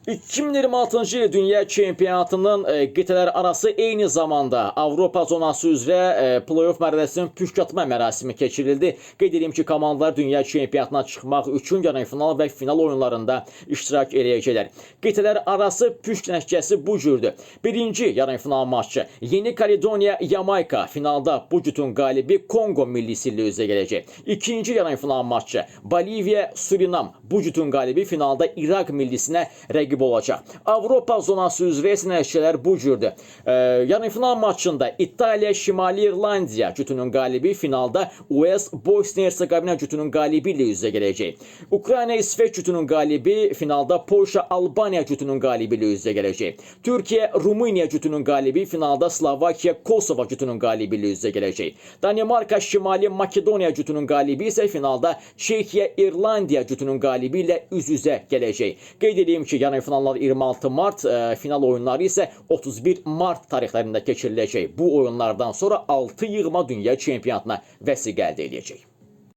2026-cı il Dünya Çempionatının qitələr arası eyni zamanda Avropa zonası üzrə play-off mərhələsinin püşkatma mərasimi keçirildi. Qeyd edeyim ki, komandalar Dünya Çempionatına çıxmaq üçün yarımfinal və final oyunlarında iştirak edəcəklər. Qitələr arası püşk nəticəsi bu cürdür. Birinci yarımfinal maçı Yeni Kaledoniya Yamayka, finalda bu cütün qalibi Kongo millisi ilə üzə gələcək. İkinci yarımfinal maçı Boliviya Surinam, bu cütün qalibi finalda İraq millisinə rəqib olacaq. Avropa zonası üzrə nəticələr bu cürdür. Yarımfinal maçında İtaliya Şimali İrlandiya cütünün qalibi finalda US Bosniya-Hersegovina cütünün qalibi ilə üzə gələcək. Ukrayna İsveç cütünün qalibi finalda Polşa Albaniya cütünün qalibi ilə üzə gələcək. Türkiyə Rumıniya cütünün qalibi finalda Slovakiya Kosova cütünün qalibi ilə üzə gələcək. Danimarka Şimali Makedoniya cütünün qalibi isə finalda Çekiya İrlandiya cütünün qalibi ilə üz-üzə gələcək. Qeyd edeyim ki, yarımfinallar 26 mart, final oyunları isə 31 mart tarixlərində keçiriləcək. Bu oyunlardan sonra 6 yığma dünya çempionatına vəsiqə əldə edəcək.